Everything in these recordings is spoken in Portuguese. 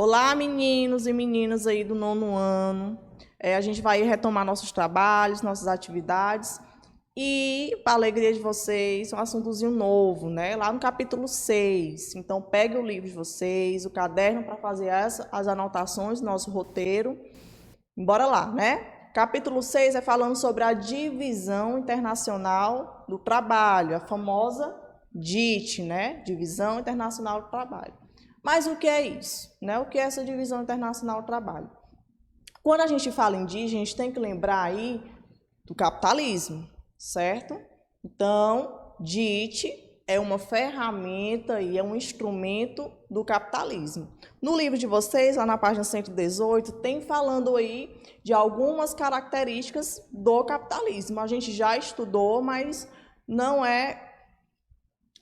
Olá, meninos e meninas aí do 9º ano. A gente vai retomar nossos trabalhos, nossas atividades. E, para a alegria de vocês, um assuntozinho novo, né? Lá no capítulo 6. Então, pegue o livro de vocês, o caderno para fazer as anotações do nosso roteiro. Bora lá, né? Capítulo 6 é falando sobre a divisão internacional do trabalho, a famosa DIT, né? Divisão Internacional do Trabalho. Mas o que é isso, né? O que é essa divisão internacional do trabalho? Quando a gente fala em DIT, a gente tem que lembrar aí do capitalismo, certo? Então, DIT é uma ferramenta e é um instrumento do capitalismo. No livro de vocês, lá na página 118, tem falando aí de algumas características do capitalismo. A gente já estudou, mas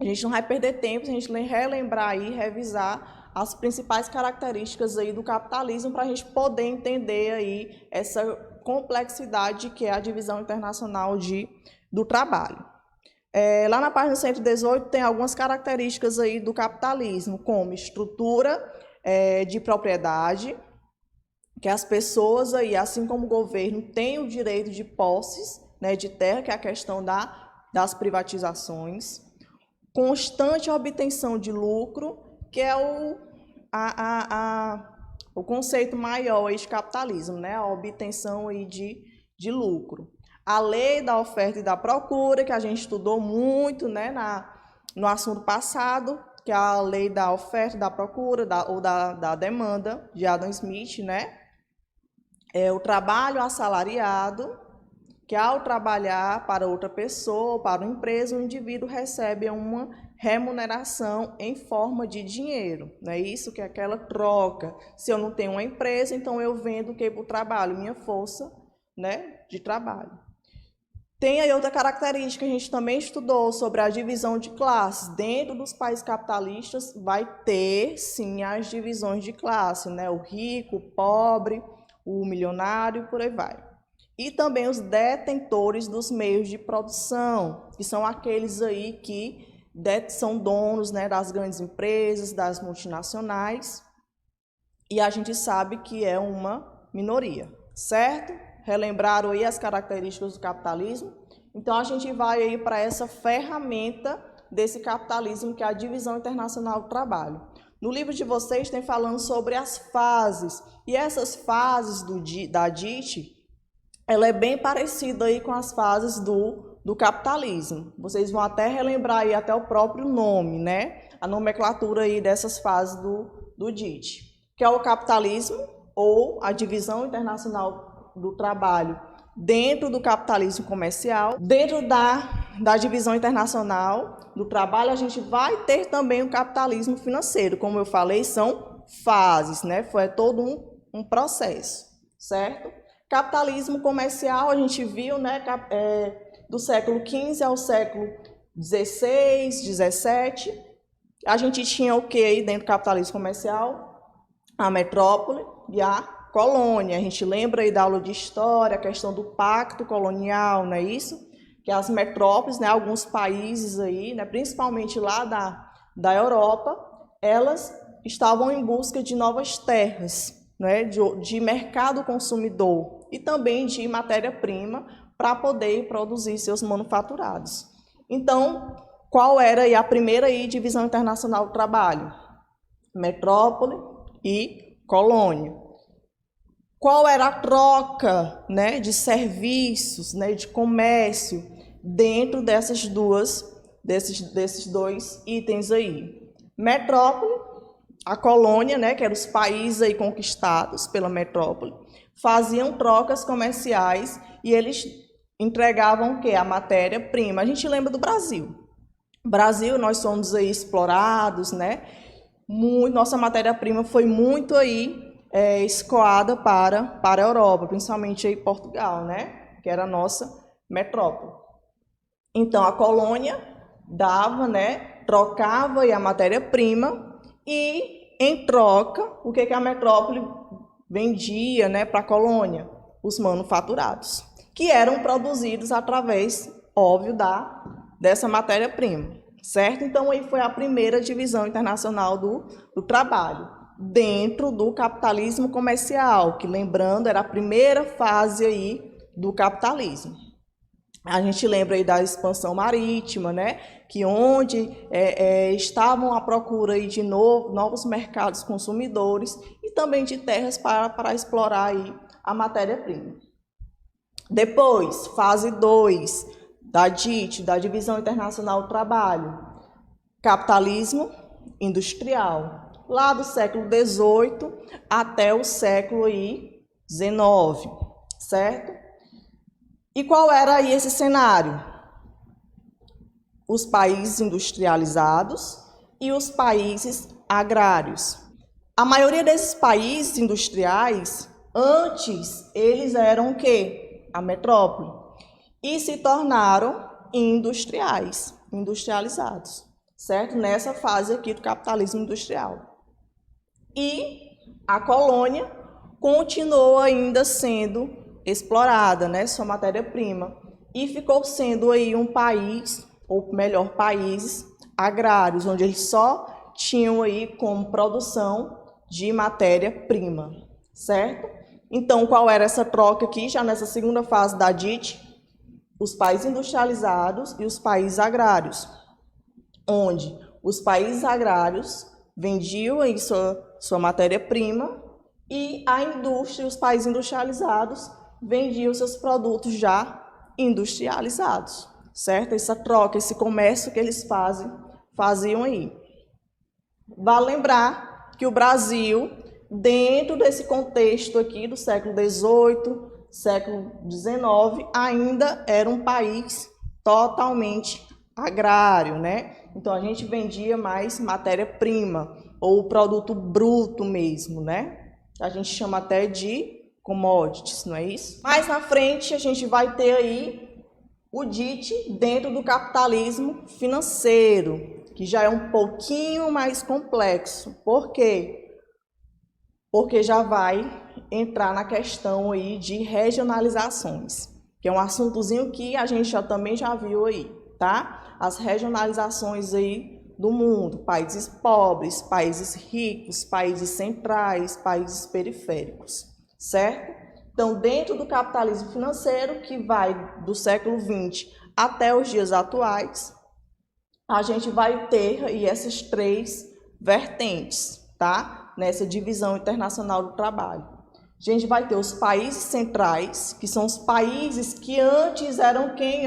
a gente não vai perder tempo se a gente relembrar aí, revisar as principais características aí do capitalismo para a gente poder entender aí essa complexidade que é a divisão internacional do trabalho. Lá na página 118 tem algumas características aí do capitalismo, como estrutura de propriedade, que as pessoas aí, assim como o governo, têm o direito de posses, né, de terra, que é a questão das privatizações, constante obtenção de lucro, que é o conceito maior aí de capitalismo, né, a obtenção aí de lucro. A lei da oferta e da procura, que a gente estudou muito, né, no assunto passado, que é a lei da oferta e da procura, ou da demanda, de Adam Smith, né? O trabalho assalariado, que ao trabalhar para outra pessoa, para uma empresa, o indivíduo recebe uma remuneração em forma de dinheiro, não é isso? Que é aquela troca. Se eu não tenho uma empresa, então eu vendo o que para o trabalho? Minha força, né, de trabalho. Tem aí outra característica que a gente também estudou sobre a divisão de classes. Dentro dos países capitalistas vai ter, sim, as divisões de classe, né? O rico, o pobre, o milionário, por aí vai. E também os detentores dos meios de produção, que são aqueles aí que são donos, né, das grandes empresas, das multinacionais. E a gente sabe que é uma minoria, certo? Relembraram aí as características do capitalismo? Então, a gente vai aí para essa ferramenta desse capitalismo, que é a divisão internacional do trabalho. No livro de vocês tem falando sobre as fases, e essas fases da DIT, ela é bem parecida aí com as fases do capitalismo. Vocês vão até relembrar aí até o próprio nome, né? A nomenclatura aí dessas fases do DIT, que é o capitalismo ou a divisão internacional do trabalho dentro do capitalismo comercial. Dentro da divisão internacional do trabalho, a gente vai ter também o capitalismo financeiro. Como eu falei, são fases, né? Foi todo um processo, certo? Capitalismo comercial, a gente viu, né, do século XV ao século XVI, XVII. A gente tinha o que aí dentro do capitalismo comercial? A metrópole e a colônia. A gente lembra aí da aula de história, a questão do pacto colonial, não é isso? Que as metrópoles, né, alguns países aí, né, principalmente lá da Europa, elas estavam em busca de novas terras, né, de mercado consumidor e também de matéria-prima para poder produzir seus manufaturados. Então, qual era aí a primeira aí divisão internacional do trabalho? Metrópole e colônia. Qual era a troca, né, de serviços, né, de comércio dentro desses dois itens aí? Metrópole, a colônia, né, que eram os países aí conquistados pela metrópole, faziam trocas comerciais e eles entregavam o quê? A matéria-prima. A gente lembra do Brasil. Brasil, nós somos aí explorados, né? Nossa matéria-prima foi muito aí escoada para a Europa, principalmente aí Portugal, né? Que era a nossa metrópole. Então, a colônia dava, né? Trocava aí a matéria-prima e, em troca, o que a metrópole vendia, né, para a colônia? Os manufaturados, que eram produzidos através, óbvio, dessa matéria-prima, certo? Então, aí foi a primeira divisão internacional do trabalho. dentro do capitalismo comercial, que, lembrando, era a primeira fase aí do capitalismo. A gente lembra aí da expansão marítima, né? Que onde estavam à procura aí de novos mercados consumidores e também de terras para explorar aí a matéria-prima. Depois, fase 2 da DIT, da Divisão Internacional do Trabalho, capitalismo industrial, lá do século XVIII até o século XIX, certo? E qual era aí esse cenário? Os países industrializados e os países agrários. A maioria desses países industriais, antes, eles eram o quê? A metrópole. E se tornaram industrializados, certo? Nessa fase aqui do capitalismo industrial. E a colônia continuou ainda sendo explorada, né, sua matéria-prima, e ficou sendo aí um país, ou melhor, países agrários, onde eles só tinham aí como produção de matéria-prima, certo? Então, qual era essa troca aqui, já nessa segunda fase da DIT? Os países industrializados e os países agrários, onde os países agrários vendiam aí sua matéria-prima e a indústria, os países industrializados, vendiam seus produtos já industrializados, certo? Essa troca, esse comércio que eles faziam aí. Vale lembrar que o Brasil, dentro desse contexto aqui do século XVIII, século XIX, ainda era um país totalmente agrário, né? Então a gente vendia mais matéria-prima, ou produto bruto mesmo, né? A gente chama até de commodities, não é isso? Mais na frente a gente vai ter aí o DIT dentro do capitalismo financeiro, que já é um pouquinho mais complexo. Por quê? Porque já vai entrar na questão aí de regionalizações, que é um assuntozinho que a gente também já viu aí, tá? As regionalizações aí do mundo, países pobres, países ricos, países centrais, países periféricos, certo? Então, dentro do capitalismo financeiro, que vai do século XX até os dias atuais, a gente vai ter aí essas três vertentes, tá? Nessa divisão internacional do trabalho. A gente vai ter os países centrais, que são os países que antes eram quem,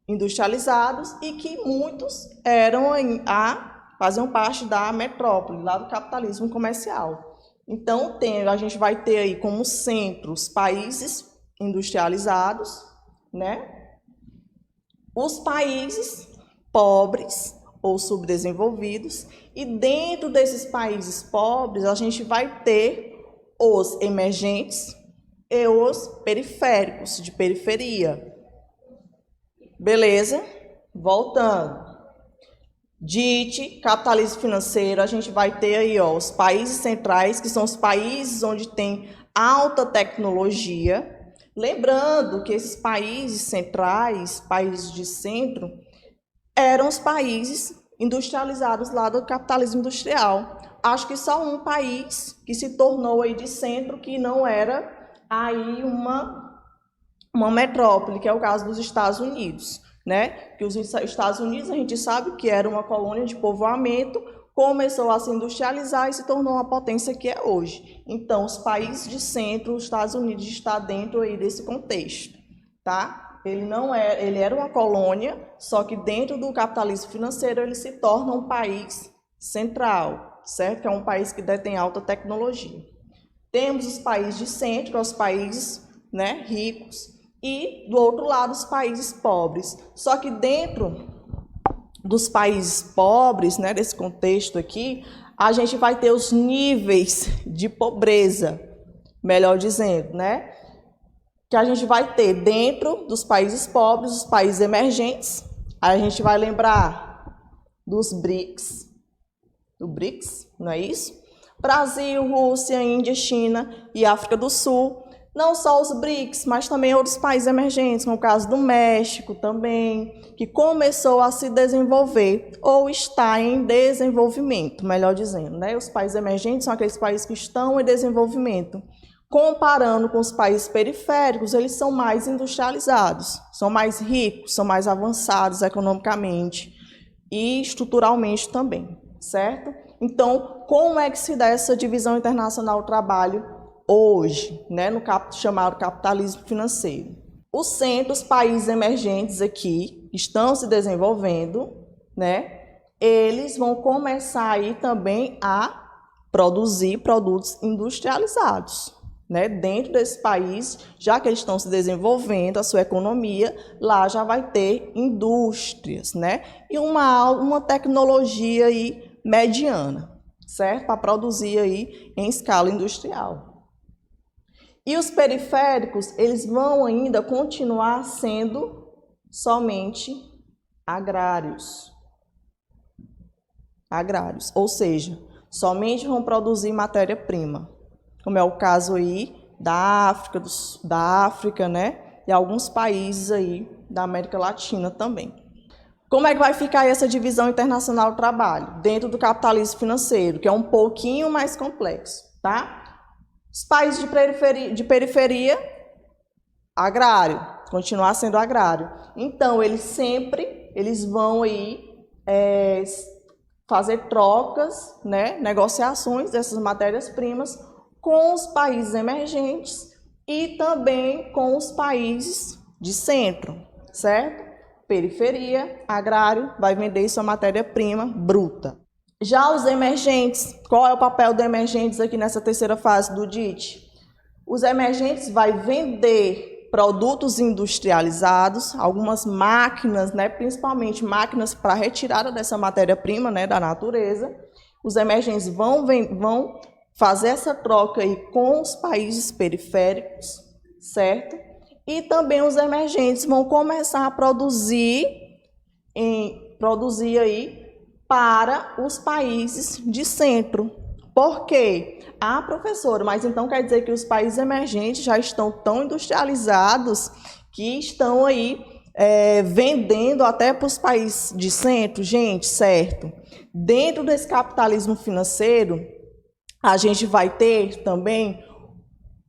industrializados e que muitos faziam parte da metrópole, lá do capitalismo comercial. Então, a gente vai ter aí como centro os países industrializados, né? Os países pobres ou subdesenvolvidos, e dentro desses países pobres a gente vai ter os emergentes e os periféricos, de periferia. Beleza? Voltando. DIT, capitalismo financeiro, a gente vai ter aí os países centrais, que são os países onde tem alta tecnologia. Lembrando que esses países centrais, países de centro, eram os países industrializados lá do capitalismo industrial. Acho que só um país que se tornou aí de centro, que não era aí uma metrópole, que é o caso dos Estados Unidos, né? Que os Estados Unidos, a gente sabe que era uma colônia de povoamento, começou a se industrializar e se tornou uma potência que é hoje. Então, os países de centro, os Estados Unidos está dentro aí desse contexto, tá? Ele era uma colônia, só que dentro do capitalismo financeiro ele se torna um país central, certo? Que é um país que detém alta tecnologia. Temos os países de centro, que são os países, né, ricos, e do outro lado os países pobres. Só que dentro dos países pobres, né, desse contexto aqui, a gente vai ter os níveis de pobreza, melhor dizendo, né? Que a gente vai ter dentro dos países pobres, os países emergentes. Aí a gente vai lembrar dos BRICS, do BRICS, não é isso? Brasil, Rússia, Índia, China e África do Sul. Não só os BRICS, mas também outros países emergentes, como o caso do México também, que começou a se desenvolver ou está em desenvolvimento, melhor dizendo, né? Os países emergentes são aqueles países que estão em desenvolvimento. Comparando com os países periféricos, eles são mais industrializados, são mais ricos, são mais avançados economicamente e estruturalmente também, certo? Então, como é que se dá essa divisão internacional do trabalho hoje, né, no chamado capitalismo financeiro? O centro, os países emergentes aqui estão se desenvolvendo, né? Eles vão começar aí também a produzir produtos industrializados, né? Dentro desse país, já que eles estão se desenvolvendo a sua economia, lá já vai ter indústrias, né? E uma tecnologia aí mediana, certo? Para produzir aí em escala industrial. E os periféricos, eles vão ainda continuar sendo somente agrários. Agrários, ou seja, somente vão produzir matéria-prima, como é o caso aí da África, né? E alguns países aí da América Latina também. Como é que vai ficar essa divisão internacional do trabalho? Dentro do capitalismo financeiro, que é um pouquinho mais complexo, tá? Os países de periferia, agrário, continuar sendo agrário. Então, eles vão aí fazer trocas, né, negociações dessas matérias-primas com os países emergentes e também com os países de centro, certo? Periferia, agrário, vai vender sua matéria-prima bruta. Já os emergentes, qual é o papel dos emergentes aqui nessa terceira fase do DIT? Os emergentes vai vender produtos industrializados, algumas máquinas, né, principalmente máquinas para retirada dessa matéria-prima, né, da natureza. Os emergentes vão fazer essa troca aí com os países periféricos, certo? E também os emergentes vão começar a produzir aí para os países de centro. Por quê? Ah, professora, mas então quer dizer que os países emergentes já estão tão industrializados que estão aí vendendo até para os países de centro? Gente, certo. Dentro desse capitalismo financeiro, a gente vai ter também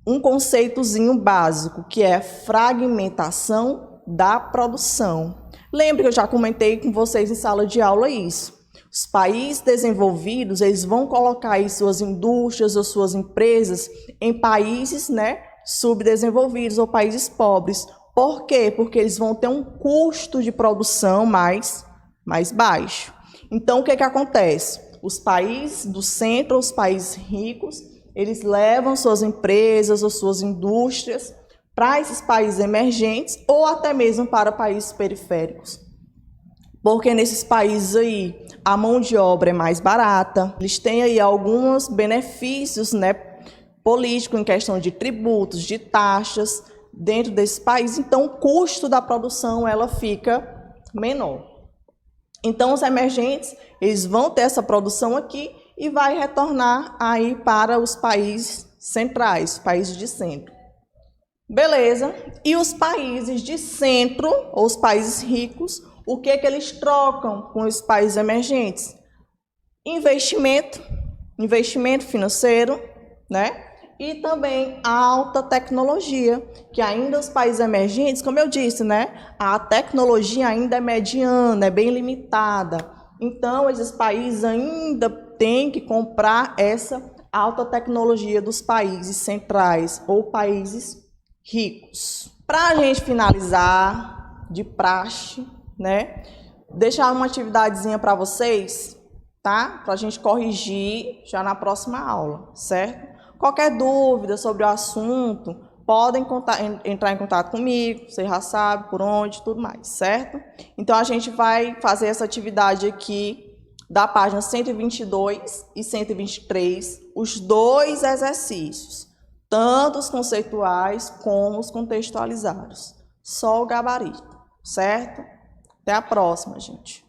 um conceitozinho básico, que é fragmentação da produção. Lembra que eu já comentei com vocês em sala de aula isso? Os países desenvolvidos, eles vão colocar aí suas indústrias ou suas empresas em países, né, subdesenvolvidos ou países pobres. Por quê? Porque eles vão ter um custo de produção mais baixo. Então, o que acontece? Os países do centro, os países ricos, eles levam suas empresas ou suas indústrias para esses países emergentes ou até mesmo para países periféricos. Porque nesses países aí a mão de obra é mais barata, eles têm aí alguns benefícios, né, políticos em questão de tributos, de taxas dentro desse país, então o custo da produção ela fica menor. Então os emergentes, eles vão ter essa produção aqui e vai retornar aí para os países centrais, países de centro. Beleza? E os países de centro, ou os países ricos, o que eles trocam com os países emergentes? Investimento financeiro, né? E também a alta tecnologia, que ainda os países emergentes, como eu disse, né? A tecnologia ainda é mediana, é bem limitada. Então, esses países ainda têm que comprar essa alta tecnologia dos países centrais ou países ricos. Para a gente finalizar, de praxe, né? Deixar uma atividadezinha para vocês, tá? Para a gente corrigir já na próxima aula, certo? Qualquer dúvida sobre o assunto, podem entrar em contato comigo, você já sabe por onde, tudo mais, certo? Então, a gente vai fazer essa atividade aqui da página 122 e 123, os dois exercícios, tanto os conceituais como os contextualizados. Só o gabarito, certo? Até a próxima, gente.